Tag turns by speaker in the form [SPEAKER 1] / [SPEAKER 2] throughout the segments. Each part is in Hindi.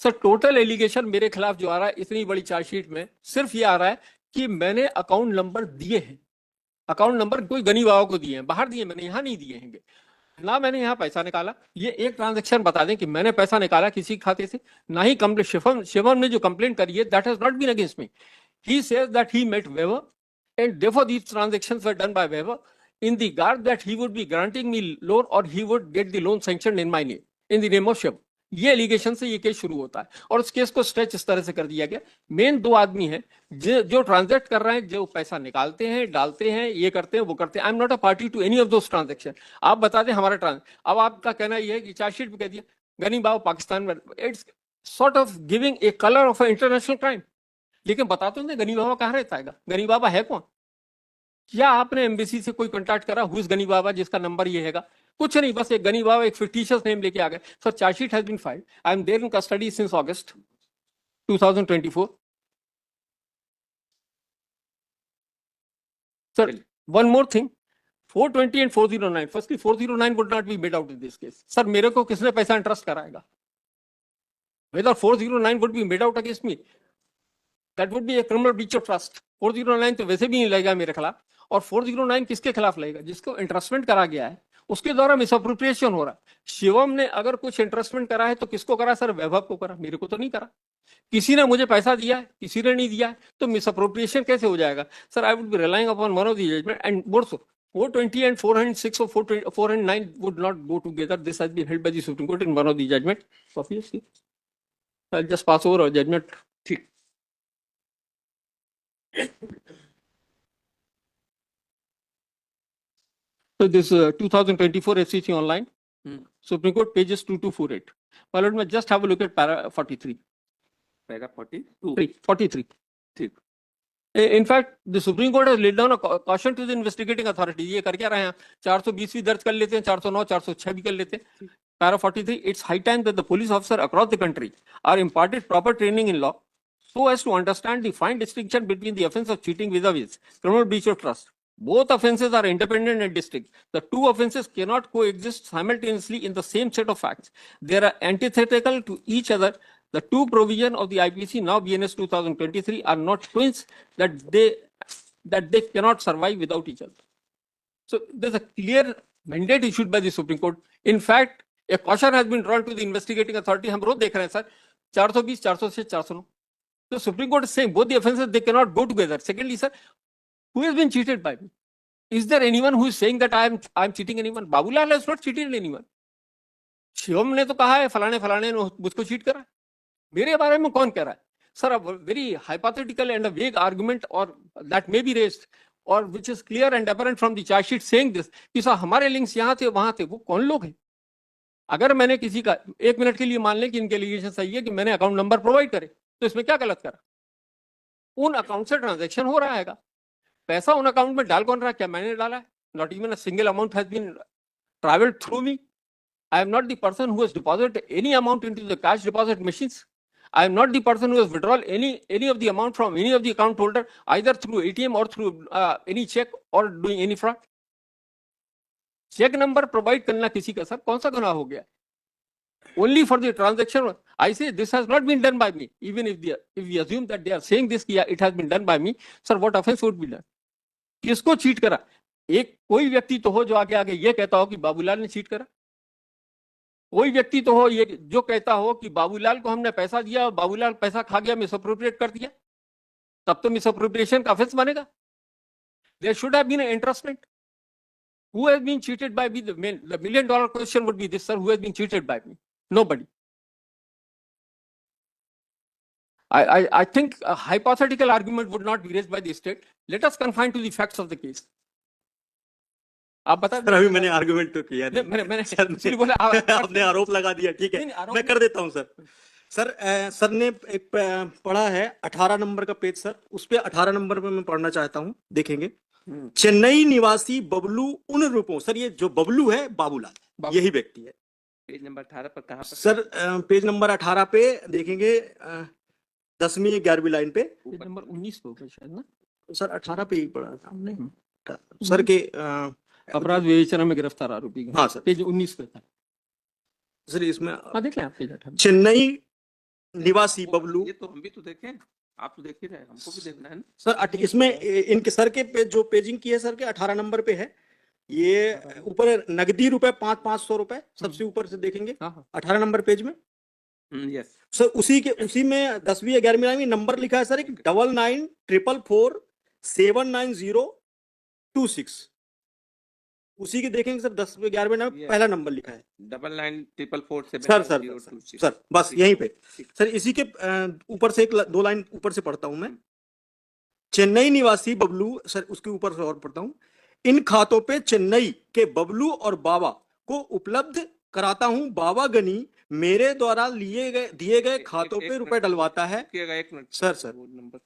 [SPEAKER 1] सर टोटल एलिगेशन मेरे खिलाफ जो आ रहा है इतनी बड़ी चार्जशीट में सिर्फ ये आ रहा है कि मैंने अकाउंट नंबर दिए हैं। अकाउंट नंबर कोई गनी बाबा को दिए हैं, बाहर दिए, मैंने यहाँ नहीं दिए हैं ना, मैंने यहाँ पैसा निकाला। ये एक ट्रांजैक्शन बता दें कि मैंने पैसा निकाला किसी खाते से, ना ही कंप्लेंट शिवम ने जो कंप्लेंट करी है that has not been against me. He says that he met waiver and therefore these transactions were done by Weber in the guard that he would be granting me loan or he would get the loan sanctioned in my name, in the name of Shivam। ये एलिगेशन से ये केस शुरू होता है और उस केस को स्ट्रेच इस तरह से कर दिया गया। मेन दो आदमी हैं जो ट्रांजैक्ट कर रहे हैं, जो पैसा निकालते हैं, डालते हैं, ये करते हैं, वो करते हैं। I am not a party to any of those transaction. आप बता दें हमारा अब आपका कहना यह है कि चार्जशीट में कह दिया गनी बाबा पाकिस्तान में, it's sort of giving a colour of international crime. लेकिन बता तो नहीं गनी बाबा कहाँ रहता है, गनी बाबा है कौन? क्या आपने एम्बेसी से कोई कांटेक्ट करा हु इज गनी बाबा जिसका नंबर ये हैगा? कुछ नहीं, बस एक गनी बाबा एक फिक्टिशियस नेम लेके आ गए। Sir chargesheet has been filed, I am there in custody since August 2024। Sir one more thing, 420 and 409, firstly 409 would not be made out in this case. Sir मेरे को किसने पैसा इंटरेस्ट कराएगा? whether 409 would be made out against me, that would be a criminal breach of trust। 409 तो वैसे भी नहीं लगेगा मेरे खिलाफ, और 409 किसके खिलाफ लगेगा? जिसको इंटरेस्टमेंट करा गया है उसके द्वारा मिसअप्रोप्रिएशन हो रहा है। शिवम ने अगर कुछ इंटरेस्टमेंट करा है तो किसको करा? सर वैभव को करा, मेरे को तो नहीं करा। किसी ने मुझे पैसा दिया है, किसी ने नहीं दिया है, तो मिसअप्रोप्रिएशन कैसे हो जाएगा? Sir I would be relying upon one of the judgement and more so 420 and 406 or 409 would not go together। This has been held by the Supreme Court in one of the judgment। Obviously, I'll just pass over a judgment। ठीक। So this 2024 FCC online, Supreme Court pages 2 to 48। My lord, just have a look at para 43।
[SPEAKER 2] Para 42
[SPEAKER 1] 43।
[SPEAKER 2] ठीक।
[SPEAKER 1] In fact, the Supreme Court has laid down a caution to the investigating authority। ये कर क्या रहे हैं? 420 भी दर्ज कर लेते हैं, 409, 406 भी कर लेते हैं। Para 43, it's high time that the police officer across the country are imparted proper training in law so as to understand the fine distinction between the offense of cheating vis-a-vis criminal breach of trust। Both offenses are independent and distinct। The two offenses cannot coexist simultaneously in the same set of facts। They are antithetical to each other। The two provisions of the IPC, now BNS 2023, are not twins that they cannot survive without each other। So there's a clear mandate issued by the Supreme Court। In fact, a caution has been drawn to the investigating authority। हम रोज देख रहे हैं sir 420, 406, 409। So Supreme Court is saying both the offenses they cannot go together। Secondly, sir, who has been cheated by me? Is there anyone who is saying that I am cheating anyone? Babulal has not cheated anyone। Shivam ने तो कहा है फलाने फलाने ने मुझको चीट करा, मेरे बारे में कौन कह रहा है? सर अब वेरी हाइपोथेटिकल एंड अ वेग आर्गुमेंट और दैट मे बी रेज्ड और which is clear and apparent from the chargesheet saying this कि सर हमारे लिंक्स यहाँ थे वहां थे। वो कौन लोग हैं? अगर मैंने किसी का एक मिनट के लिए मान लें कि इनके एलिगेशन सही है कि मैंने अकाउंट नंबर प्रोवाइड करे, तो इसमें क्या गलत करा? उन अकाउंट से ट्रांजेक्शन हो रहा है, पैसा उन अकाउंट में डाल कौन रहा है? क्या मैंने डाला है? Not even a single amount has been travelled through me. I am not the person who has deposited any amount into the cash deposit machines. I am not the person who has withdrawn any of the amount from any of the account holder either through ATM or through any check or doing any fraud। Cheque number provide करना किसी का सर कौन सा गुनाह हो गया? Only for the transaction। I say this has not been done by me। Even if we assume that they are saying this कि it has been done by me, sir what offense would be done? किसको चीट करा? एक कोई व्यक्ति तो हो जो आगे आगे ये कहता हो कि बाबूलाल ने चीट करा। कोई व्यक्ति तो हो ये जो कहता हो कि बाबूलाल को हमने पैसा दिया और बाबूलाल पैसा खा गया, मिसअप्रोप्रिएट कर दिया, तब तो मिसअप्रोप्रिएशन का ऑफेंस बनेगा। There should have been an entrustment. Who has been cheated by me? The million dollar question would be this, sir, who has been cheated by me? Nobody। I think a hypothetical argument would not be raised by the state। Let us confine to the facts of the case। आप बता
[SPEAKER 2] सर अभी मैंने आर्गुमेंट तो किया नहीं,
[SPEAKER 1] मैंने बोला
[SPEAKER 2] आपने आरोप लगा दिया। ठीक है, मैं कर देता हूं सर। सर ने एक पढ़ा है 18 नंबर का पेज सर, उस पे 18 नंबर पे मैं पढ़ना चाहता हूं, देखेंगे। चेन्नई निवासी बबलू उन रूपों, सर ये जो बबलू है बाबूलाल यही व्यक्ति है।
[SPEAKER 3] पेज नंबर 18 पर कहां पर
[SPEAKER 2] सर? पेज नंबर 18 पे देखेंगे 10वीं 11वीं लाइन पे।
[SPEAKER 1] पेज नंबर 19 पे शायद ना
[SPEAKER 2] सर 18 पे ही पढ़ा था हमने सर के
[SPEAKER 1] अपराध विवेचना में गिरफ्तार आरोपी।
[SPEAKER 2] हाँ सर,
[SPEAKER 1] पेज 19 पे था
[SPEAKER 2] सर। इसमें
[SPEAKER 1] हाँ देख लें आप पेज 18।
[SPEAKER 2] चेन्नई निवासी बबलू।
[SPEAKER 3] ये तो हम भी तो देखें, आप तो देख ही रहे हैं, हमको भी देखना है ना।
[SPEAKER 2] सर इसमें इनके सर के पे जो पेजिंग की है सर के 18 नंबर पे है। ये ऊपर नगदी रुपए 500 रुपए सबसे ऊपर से देखेंगे
[SPEAKER 1] हाँ
[SPEAKER 2] 18 नंबर पेज में।
[SPEAKER 3] यस
[SPEAKER 2] सर उसी में 10वीं 11वीं लाइन में नंबर लिखा है सर, एक 9944479026। उसी के देखेंगे सर 10वें 11वें में
[SPEAKER 3] Yes.
[SPEAKER 2] पहला नंबर लिखा है
[SPEAKER 3] 994447
[SPEAKER 2] सर सर बस यहीं पे। सर इसी के ऊपर से दो लाइन ऊपर से पढ़ता हूं मैं। चेन्नई निवासी बबलू, सर उसके ऊपर से और पढ़ता हूं। इन खातों पे चेन्नई के बबलू और बाबा को उपलब्ध कराता हूं। बाबा गनी मेरे द्वारा दिए गए खातों पे रुपए डलवाता है।
[SPEAKER 3] एक मिनट
[SPEAKER 2] सर
[SPEAKER 3] वो नंबर,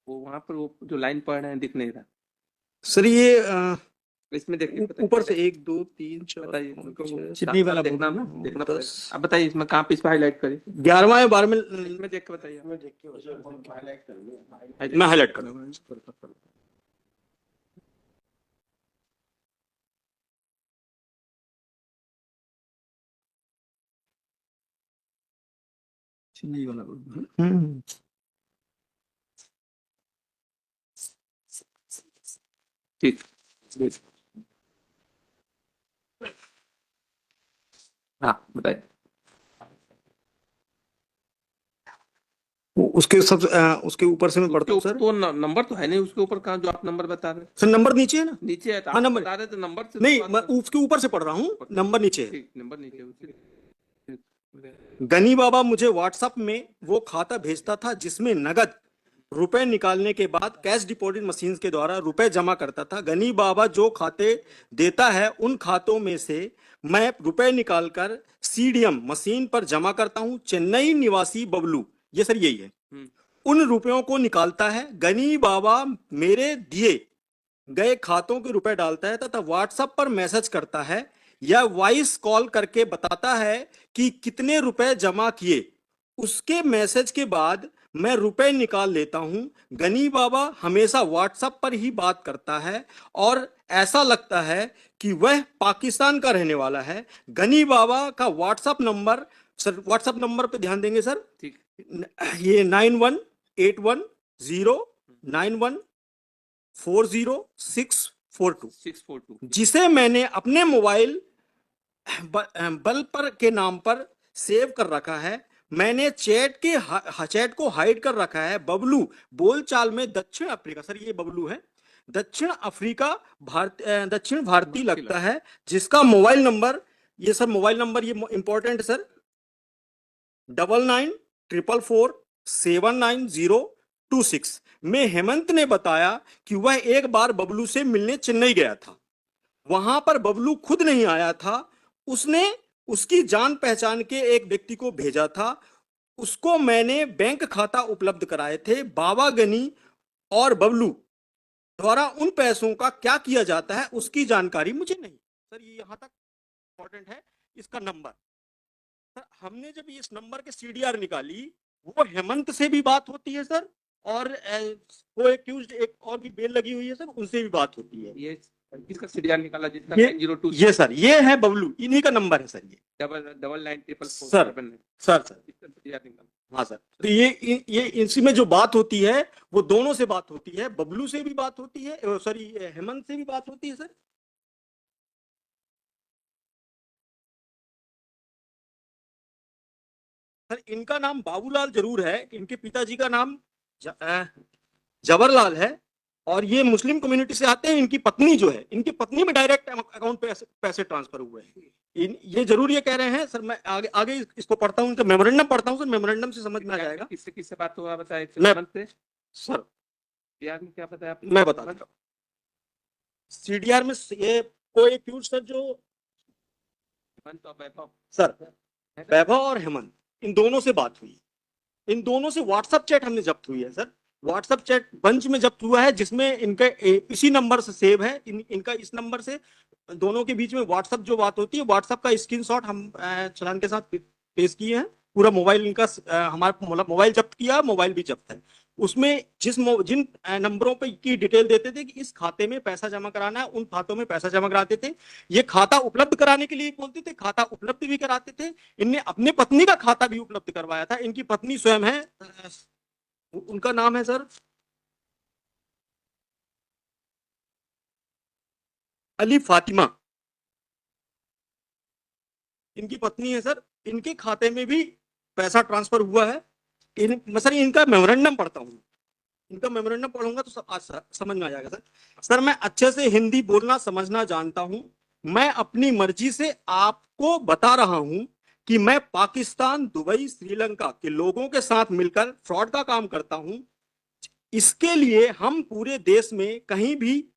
[SPEAKER 3] वो वहां पर वो जो लाइन पढ़ रहे हैं दिख नहीं रहा।
[SPEAKER 2] सर ये
[SPEAKER 3] इसमें देखिए
[SPEAKER 2] ऊपर से 1 2 3 4
[SPEAKER 3] बताइए,
[SPEAKER 2] 5
[SPEAKER 3] सिडनी वाला देखना ना, देखना पड़ेगा। अब बताइए इसमें कहाँ पे इस पे हाईलाइट करिए,
[SPEAKER 2] 11वां या 12वें
[SPEAKER 3] इसमें देख के बताइए।
[SPEAKER 2] मैं हाईलाइट कर दूंगा।
[SPEAKER 3] ठीक, हाँ बताइए।
[SPEAKER 2] उसके ऊपर से मैं पढ़ता हूँ सर।
[SPEAKER 3] तो नंबर तो है नहीं उसके ऊपर, कहाँ जो आप नंबर बता रहे हैं?
[SPEAKER 2] सर नंबर नीचे है ना।
[SPEAKER 3] नीचे है तो
[SPEAKER 2] हाँ,
[SPEAKER 3] आप
[SPEAKER 2] नंबर
[SPEAKER 3] बता रहे थे नंबर से,
[SPEAKER 2] नहीं,
[SPEAKER 3] तो
[SPEAKER 2] मैं उसके ऊपर से पढ़ रहा हूँ, नंबर नीचे है।
[SPEAKER 3] ठीक, नंबर नीचे है उसके।
[SPEAKER 2] गनी बाबा मुझे व्हाट्सएप में वो खाता भेजता था जिसमें नगद रुपए निकालने के बाद कैश डिपॉजिट मशीन के द्वारा रुपए जमा करता था। गनी बाबा जो खाते देता है उन खातों में से मैं रुपए निकालकर सीडीएम मशीन पर जमा करता हूं। चेन्नई निवासी बबलू, ये सर यही है, उन रुपयों को निकालता है। गनी बाबा मेरे दिए गए खातों के रुपए डालता है तथा व्हाट्सएप पर मैसेज करता है या वॉइस कॉल करके बताता है कि कितने रुपए जमा किए। उसके मैसेज के बाद मैं रुपए निकाल लेता हूं। गनी बाबा हमेशा व्हाट्सएप पर ही बात करता है और ऐसा लगता है कि वह पाकिस्तान का रहने वाला है। गनी बाबा का WhatsApp number, sir WhatsApp number पे ध्यान देंगे सर,
[SPEAKER 3] ठीक,
[SPEAKER 2] ये 91810940642642, जिसे मैंने अपने मोबाइल बल पर के नाम पर सेव कर रखा है। मैंने चैट को हाइड कर रखा है। बबलू बोलचाल में दक्षिण अफ्रीका, सर ये बबलू है, दक्षिण अफ्रीका दक्षिण भारतीय लगता है, जिसका मोबाइल नंबर, ये सर मोबाइल नंबर ये इंपॉर्टेंट है सर, 9944479026 में। हेमंत ने बताया कि वह एक बार बबलू से मिलने चेन्नई गया था। वहां पर बबलू खुद नहीं आया था, उसने उसकी जान पहचान के एक व्यक्ति को भेजा था। उसको मैंने बैंक खाता उपलब्ध कराए थे। बाबा गनी और बबलू द्वारा उन पैसों का क्या किया जाता है उसकी जानकारी मुझे नहीं। सर ये यहां तक इंपॉर्टेंट है। इसका नंबर, सर हमने जब इस नंबर के सीडीआर निकाली, वो हेमंत से भी बात होती है सर, और वो एक्यूज्ड एक और भी बेल लगी हुई है सर, उनसे भी बात होती है।
[SPEAKER 3] ये किसका सीडीआर निकाला जिसका
[SPEAKER 2] ये
[SPEAKER 3] 902?
[SPEAKER 2] ये सर ये है बबलू, इन्हीं का नंबर है सर ये।
[SPEAKER 3] 994447
[SPEAKER 2] सर
[SPEAKER 3] इसका सीडीआर निकाला।
[SPEAKER 2] हाँ सर, तो ये इसी में जो बात होती है वो दोनों से बात होती है, बबलू से भी बात होती है, सॉरी हेमंत से भी बात होती है सर। सर इनका नाम बाबूलाल जरूर है, इनके पिताजी का नाम जवाहरलाल है, और ये मुस्लिम कम्युनिटी से आते हैं। इनकी पत्नी जो है, इनकी पत्नी में डायरेक्ट अकाउंट पे पैसे ट्रांसफर हुए हैं। ये जरूर ये कह रहे हैं सर। मैं आगे इसको पढ़ता हूँ, इनका मेमोरेंडम पढ़ता हूँ सर, मेमोरेंडम से समझ में आ जाएगा।
[SPEAKER 3] किससे बात हुआ बताए
[SPEAKER 2] से सर,
[SPEAKER 3] सीडीआर में क्या बताया आपने?
[SPEAKER 2] मैं बता देता हूँ। सीडीआर में ये कोई एक्यूज सर जो सर वैभव और हेमंत, इन दोनों से बात हुई। इन दोनों से व्हाट्सएप चैट हमने जब्त हुई है सर। व्हाट्सएप चैट बंच में जब्त हुआ है, जिसमें इनका इसी नंबर से सेव है। इनका इस नंबर से दोनों के बीच में व्हाट्सएप जो बात होती है, व्हाट्सएप का स्क्रीनशॉट हम चलान के साथ पेश किए हैं। पूरा मोबाइल इनका हमारा मोबाइल जब्त किया, मोबाइल भी जब्त है। उसमें जिन नंबरों पे की डिटेल देते थे कि इस खाते में पैसा जमा कराना है, उन खातों में पैसा जमा कराते थे। ये खाता उपलब्ध कराने के लिए बोलते थे, खाता उपलब्ध भी कराते थे। इनने अपने पत्नी का खाता भी उपलब्ध करवाया था। इनकी पत्नी स्वयं है, उनका नाम है सर अली फातिमा, इनकी पत्नी है सर। इनके खाते में भी पैसा ट्रांसफर हुआ है। सर इनका मेमोरेंडम पढ़ता हूँ, इनका मेमोरेंडम पढ़ूंगा तो सब आज समझ में आ जाएगा सर। सर मैं अच्छे से हिंदी बोलना समझना जानता हूं। मैं अपनी मर्जी से आपको बता रहा हूं कि मैं पाकिस्तान, दुबई, श्रीलंका के लोगों के साथ मिलकर फ्रॉड का काम करता हूं। इसके लिए हम पूरे देश में कहीं भी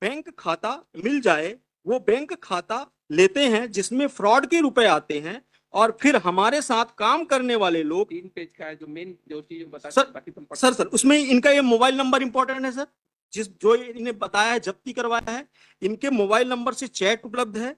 [SPEAKER 2] बैंक खाता मिल जाए, वो बैंक खाता लेते हैं जिसमें फ्रॉड के रुपए आते हैं, और फिर हमारे साथ काम करने वाले लोग
[SPEAKER 3] 3 पेज का है जो मेन जो चीज बता
[SPEAKER 2] सर
[SPEAKER 3] बाकी तुम पढ़
[SPEAKER 2] सर उसमें इनका ये मोबाइल नंबर इंपॉर्टेंट है सर, जो इन्हें बताया है, जब्ती करवाया है, इनके मोबाइल नंबर से चैट उपलब्ध है।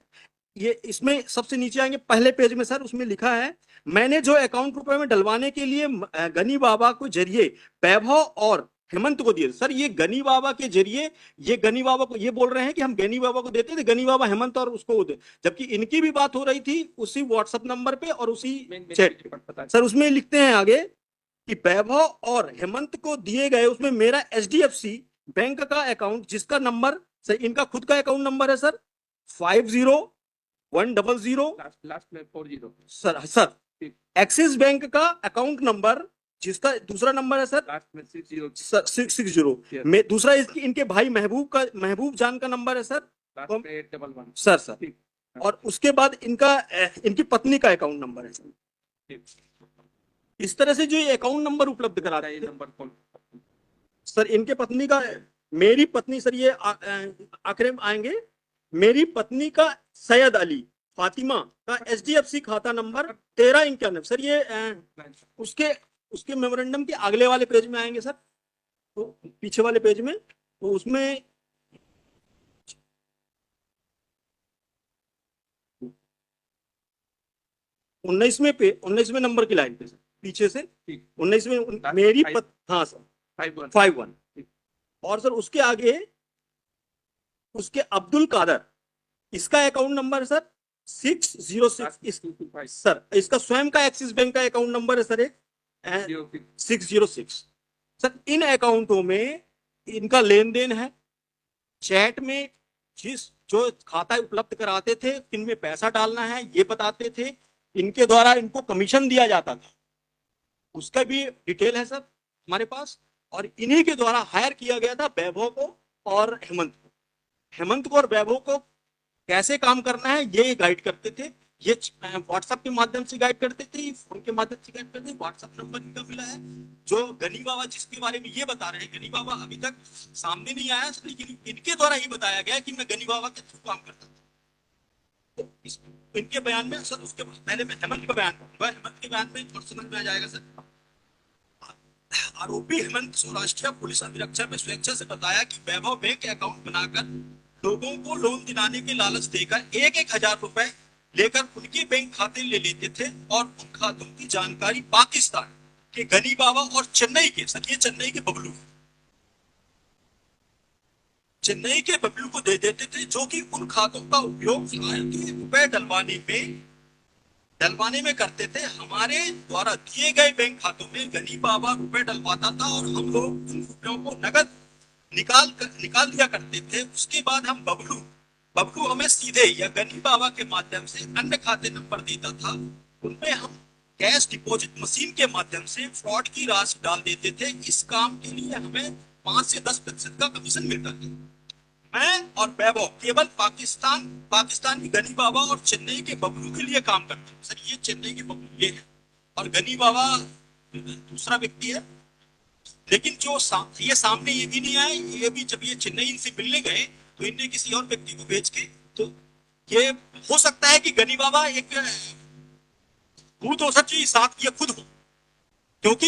[SPEAKER 2] ये इसमें सबसे नीचे आएंगे पहले पेज में सर, उसमें लिखा है मैंने जो अकाउंट रुपए में डलवाने के लिए गनी बाबा को जरिए वैभव और हेमंत को दिए। सर ये गनी बाबा के जरिए, ये गनी बाबा को ये बोल रहे हैं कि हम गनी बाबा को देते थे, गनी बाबा हेमंत और उसको दे, जबकि इनकी भी बात हो रही थी उसी व्हाट्सएप नंबर पे और उसी चैट। सर उसमें लिखते हैं आगे कि वैभव और हेमंत को दिए गए, उसमें मेरा एचडीएफसी बैंक का अकाउंट जिसका नंबर सर इनका खुद का अकाउंट नंबर है सर 50,100
[SPEAKER 3] लास्ट में 40
[SPEAKER 2] सर एक्सिस बैंक का अकाउंट नंबर जिसका दूसरा नंबर है सर
[SPEAKER 3] लास्ट में 60
[SPEAKER 2] सर 660 में, दूसरा इनके भाई महबूब जान का नंबर है सर
[SPEAKER 3] लास्ट में 811
[SPEAKER 2] सर और उसके बाद इनकी पत्नी का अकाउंट नंबर है सर। इस तरह से जो ये अकाउंट नंबर उपलब्ध कराता है
[SPEAKER 3] नंबर कौन
[SPEAKER 2] सर, इनके पत्नी का, मेरी पत्नी सर ये आखिर में आएंगे, मेरी पत्नी का सैयद अली फातिमा का एचडीएफसी खाता नंबर 1391 सर, ये उसके मेमोरेंडम के अगले वाले पेज में आएंगे सर, तो पीछे वाले पेज में, तो उसमें उन्नीसवें नंबर की लाइन पे सर, पीछे से 19वें मेरी हाँ सर 51 और सर उसके आगे उसके अब्दुल कादर, इसका अकाउंट नंबर है सर 606 सर, इसका स्वयं का एक्सिस बैंक का अकाउंट नंबर है सर एक 606 सर। इन अकाउंटों में इनका लेन देन है, चैट में जो खाता उपलब्ध कराते थे इनमें पैसा डालना है ये बताते थे, इनके द्वारा इनको कमीशन दिया जाता था उसका भी डिटेल है सर हमारे पास, और इन्हीं के द्वारा हायर किया गया था वैभव को और हेमंत को और वैभव को कैसे काम करना है ये गाइड करते थे। ये व्हाट्सएप के माध्यम से गाइड करते थे, फोन के माध्यम से गाइड करते थे। व्हाट्सएप नंबर इनका मिला है, जो गनी बाबा जिसके बारे में ये बता रहे हैं, गनी बाबा अभी तक सामने नहीं आया, लेकिन इनके द्वारा ही बताया गया कि मैं गनी बाबा के थ्रू काम करता था। तो इनके बयान में सर, उसके पहले मैं हेमंत का बयान करूंगा, हेमंत के बयान में समझ में आ जाएगा सर। आरोपी हेमंत सौराष्ट्र पुलिस अभिरक्षा में स्वेच्छा से बताया कि वैभव बैंक अकाउंट बनाकर लोगों को लोन दिलाने के लालच देकर 1,000 रुपए लेकर उनके बैंक खाते ले लेते थे और उन खातों की जानकारी पाकिस्तान के गनी बाबा और चेन्नई के, सर ये चेन्नई के बबलू को दे देते थे, जो कि उन खातों का उपयोग रुपए डलवाने में करते थे। हमारे द्वारा दिए गए बैंक खातों में गनी बाबा रुपए डलवाता था और हम लोग उन रुपयों को नगद निकाल दिया करते थे। उसके बाद हम बबलू हमें सीधे या गनी बाबा के माध्यम से अन्य खाते नंबर देता था, उनमें हम कैश डिपॉजिट मशीन के माध्यम से फ्रॉड की राशि डाल देते थे। इस काम के लिए हमें 5 से 10% का कमीशन मिलता था। मैं और वैभव केवल पाकिस्तान की गनी बाबा और चेन्नई के बबलू के लिए काम करते हैं। सर ये चेन्नई के बबलू ये है और गनी बाबा दूसरा व्यक्ति है, लेकिन जो ये सामने ये भी नहीं आया, ये भी जब ये चेन्नई इनसे मिलने गए तो इनने किसी और व्यक्ति को भेज के, तो ये हो सकता है कि गनी बाबा एक भूत हो सच्ची साथ किया खुद हो, क्योंकि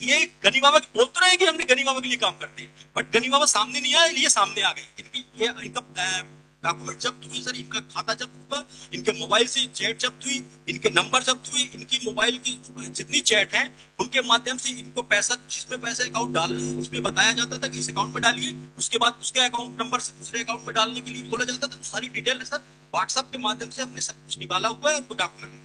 [SPEAKER 2] ये गनी बाबा बोल तो रहे हैं कि हमने गनी बाबा के लिए काम करते हैं, बट गनी बाबा सामने नहीं आए, ये सामने आ गए। इनका डॉक्यूमेंट जब्त हुए सर, इनका खाता जब्त हुआ, इनके मोबाइल से चैट जब्त हुई, इनके नंबर जब्त हुए, इनकी मोबाइल की जितनी चैट है उनके माध्यम से इनको पैसा, जिसमें पैसे अकाउंट डालना है उसमें बताया जाता था कि इस अकाउंट में डालिए, उसके बाद उसके अकाउंट नंबर से दूसरे अकाउंट में डालने के लिए बोला जाता था। तो सारी डिटेल है सर व्हाट्सएप के माध्यम से हमने सब कुछ निकाला हुआ है, उनको डॉक्यूमेंट